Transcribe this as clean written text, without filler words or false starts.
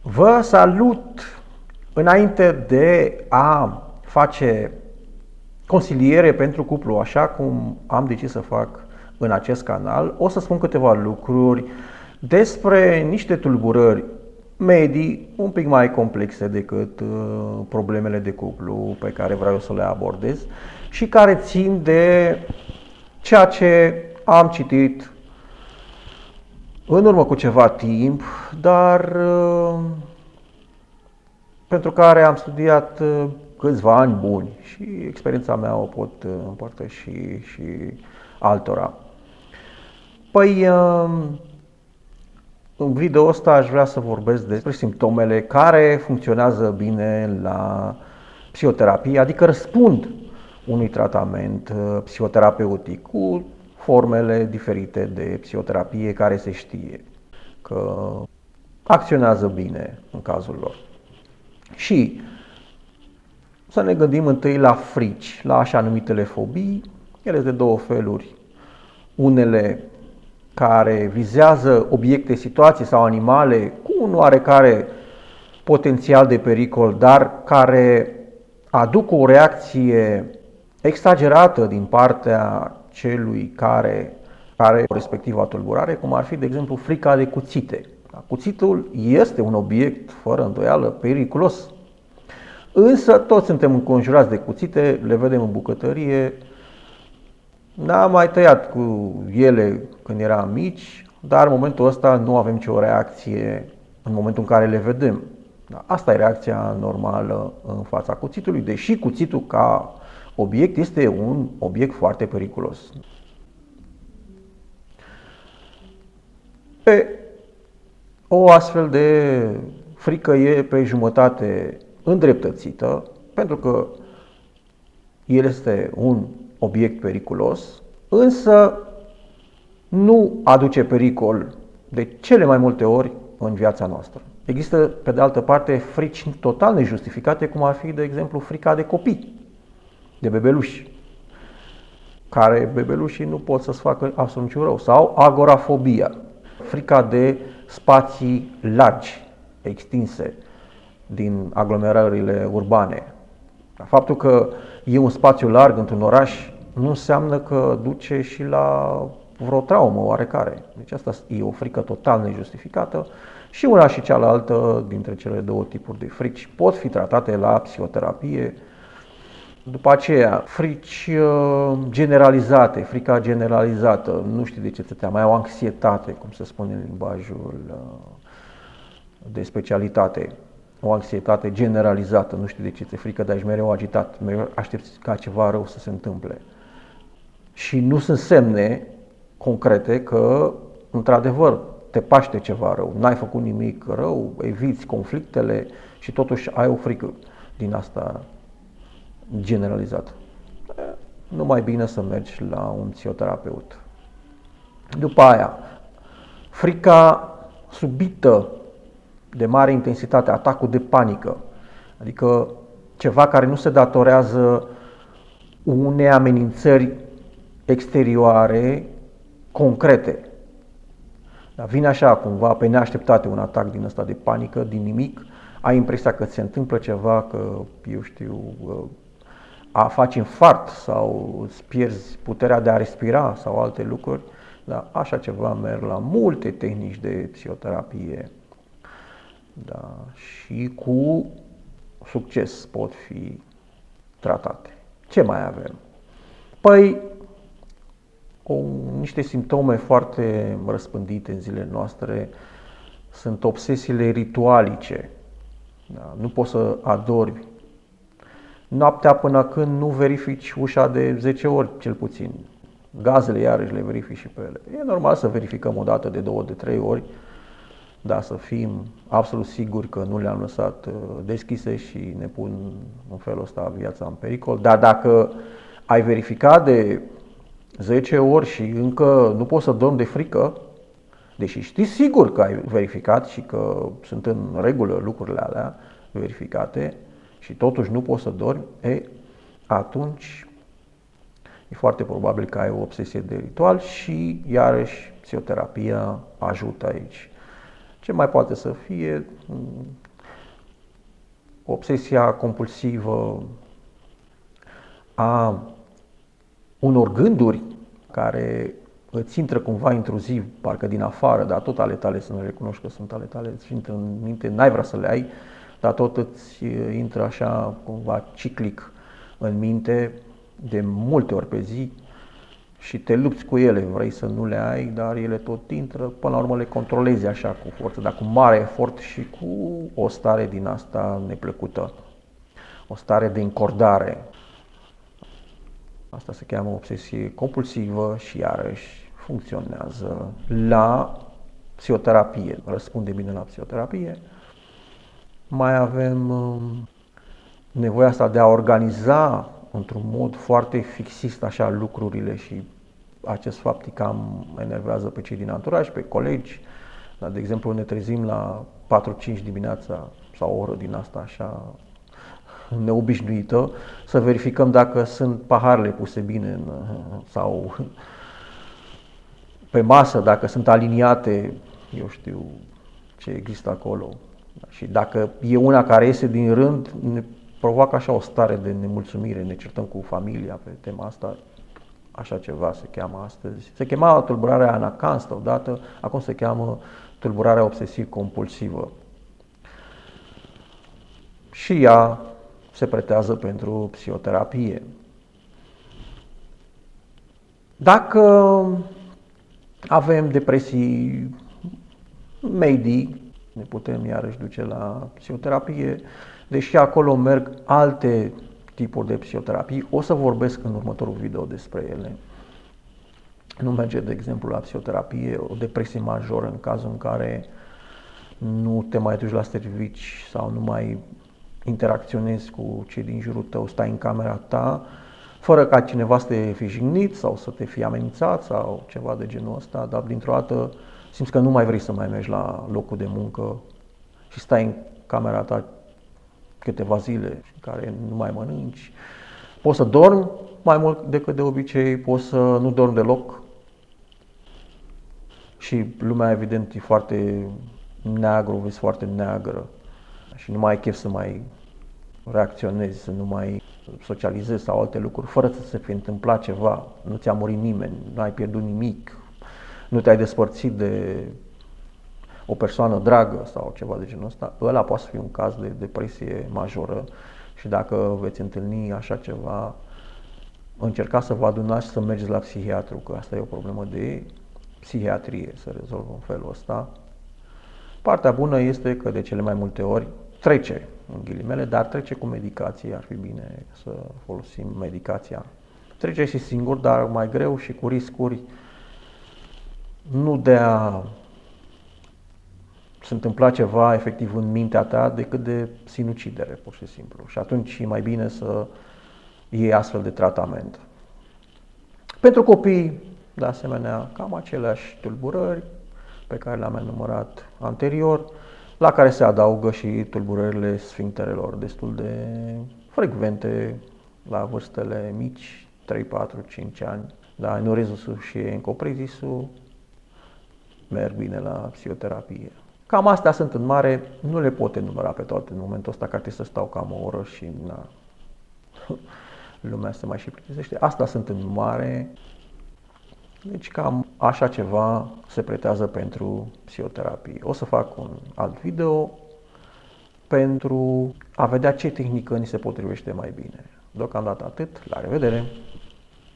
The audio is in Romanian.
Vă salut! Înainte de a face consiliere pentru cuplu, așa cum am decis să fac în acest canal, o să spun câteva lucruri despre niște tulburări medii un pic mai complexe decât problemele de cuplu pe care vreau să le abordez și care țin de ceea ce am citit în urmă cu ceva timp, dar pentru care am studiat câțiva ani buni și experiența mea o pot împărtăși și altora. Păi, în video ăsta aș vrea să vorbesc despre simptomele care funcționează bine la psihoterapie, adică răspund unui tratament psihoterapeutic cu formele diferite de psihoterapie care se știe că acționează bine în cazul lor. Și să ne gândim întâi la frici, la așa numitele fobii. Ele sunt de două feluri. Unele care vizează obiecte, situații sau animale cu un oarecare potențial de pericol, dar care aduc o reacție exagerată din partea celui care are respectiva tulburare, cum ar fi, de exemplu, frica de cuțite. Cuțitul este un obiect, fără îndoială, periculos. Însă toți suntem înconjurați de cuțite, le vedem în bucătărie. N-am mai tăiat cu ele când eram mici, dar în momentul ăsta nu avem nicio reacție în momentul în care le vedem. Asta e reacția normală în fața cuțitului, deși cuțitul ca obiect este un obiect foarte periculos. O astfel de frică e pe jumătate îndreptățită, pentru că el este un obiect periculos, însă nu aduce pericol de cele mai multe ori în viața noastră. Există, pe de altă parte, frici total nejustificate, cum ar fi, de exemplu, frica de copii, de bebeluși, care bebelușii nu pot să-ți facă absolut niciun rău, sau agorafobia, frica de spații largi, extinse, din aglomerările urbane. Faptul că e un spațiu larg într-un oraș nu înseamnă că duce și la vreo traumă oarecare. Deci asta e o frică total nejustificată și una și cealaltă dintre cele două tipuri de frici pot fi tratate la psihoterapie. După aceea, frici generalizate, frica generalizată, nu știu de ce te teamă, ai o anxietate, cum se spune în limbajul de specialitate, o anxietate generalizată, nu știu de ce ți-e frică, dar ești mereu agitat, mereu aștepți ca ceva rău să se întâmple. Și nu sunt semne concrete că, într-adevăr, te paște ceva rău, n-ai făcut nimic rău, eviți conflictele și totuși ai o frică din asta generalizată. Nu mai bine să mergi la un psihoterapeut. După aia, frica subită de mare intensitate, atacul de panică, adică ceva care nu se datorează unei amenințări exterioare concrete. Dar vine așa cumva pe neașteptate un atac din ăsta de panică, din nimic, ai impresia că ți se întâmplă ceva, că, eu știu, faci infart sau îți pierzi puterea de a respira sau alte lucruri. Da, așa ceva merg la multe tehnici de psihoterapie. Da, și cu succes pot fi tratate. Ce mai avem? Păi, niște simptome foarte răspândite în zilele noastre sunt obsesiile ritualice. Da, nu poți să adormi noaptea până când nu verifici ușa de 10 ori cel puțin. Gazele iarăși le verifici și pe ele. E normal să verificăm o dată, de 2, de 3 ori, dar să fim absolut siguri că nu le-am lăsat deschise și ne pun în felul ăsta viața în pericol. Dar dacă ai verificat de 10 ori și încă nu poți să dormi de frică, deși știi sigur că ai verificat și că sunt în regulă lucrurile alea verificate și totuși nu poți să dormi, atunci e foarte probabil că ai o obsesie de ritual și iarăși psihoterapia ajută aici. Ce mai poate să fie? Obsesia compulsivă a unor gânduri care îți intră cumva intruziv, parcă din afară, dar tot ale tale, să nu recunoști că sunt ale tale, îți intră în minte, n-ai vrea să le ai, dar tot îți intră așa cumva ciclic în minte de multe ori pe zi și te lupți cu ele, vrei să nu le ai, dar ele tot intră, până la urmă le controlezi așa cu forță, dar cu mare efort și cu o stare din asta neplăcută, o stare de încordare. Asta se cheamă obsesie compulsivă și iarăși funcționează la psihoterapie, răspunde bine la psihoterapie. Mai avem nevoia asta de a organiza într-un mod foarte fixist așa lucrurile și acest fapt cam enervează pe cei din anturaj, pe colegi. De exemplu, ne trezim la 4-5 dimineața sau o oră din asta așa neobișnuită, să verificăm dacă sunt paharele puse bine sau pe masă, dacă sunt aliniate, eu știu ce există acolo. Și dacă e una care iese din rând, ne provoacă așa o stare de nemulțumire, ne certăm cu familia pe tema asta, așa ceva se cheamă astăzi. Se chema tulburarea anacanstă odată, acum se cheamă tulburarea obsesiv-compulsivă. Și ea se pretează pentru psihoterapie. Dacă avem depresii medii, ne putem iarăși duce la psihoterapie, deși acolo merg alte tipuri de psihoterapii. O să vorbesc în următorul video despre ele. Nu merge, de exemplu, la psihoterapie o depresie majoră în cazul în care nu te mai duci la servici sau nu mai interacționezi cu cei din jurul tău, stai în camera ta, fără ca cineva să te fi jignit sau să te fi amenințat sau ceva de genul ăsta, dar dintr-o dată simți că nu mai vrei să mai mergi la locul de muncă și stai în camera ta câteva zile în care nu mai mănânci. Poți să dormi mai mult decât de obicei, poți să nu dormi deloc și lumea evident e foarte neagră, vezi foarte neagră și nu mai ai chef să mai reacționezi, să nu mai socializezi sau alte lucruri, fără să se fi întâmplat ceva, nu ți-a murit nimeni, nu ai pierdut nimic, nu te-ai despărțit de o persoană dragă sau ceva de genul ăsta, ăla poate să fie un caz de depresie majoră și dacă veți întâlni așa ceva, încercați să vă adunați și să mergeți la psihiatru, că asta e o problemă de psihiatrie, să rezolvă în felul ăsta. Partea bună este că de cele mai multe ori trece, în ghilimele, dar trece cu medicație, ar fi bine să folosim medicația. Trece și singur, dar mai greu și cu riscuri nu de a se întâmpla ceva efectiv în mintea ta decât de sinucidere, pur și simplu. Și atunci e mai bine să iei astfel de tratament. Pentru copii, de asemenea, cam aceleași tulburări pe care le-am enumerat anterior, la care se adaugă și tulburările sfincterelor destul de frecvente la vârstele mici, 3, 4, 5 ani. Da, enurezusul și encoprezisul merg bine la psihoterapie. Cam astea sunt în mare, nu le pot enumera pe toate în momentul ăsta, că trebuie să stau cam o oră și na, lumea se mai și plictisește. Astea sunt în mare, deci cam așa ceva se pretează pentru psihoterapie. O să fac un alt video pentru a vedea ce tehnică ni se potrivește mai bine. Deocamdată atât, la revedere!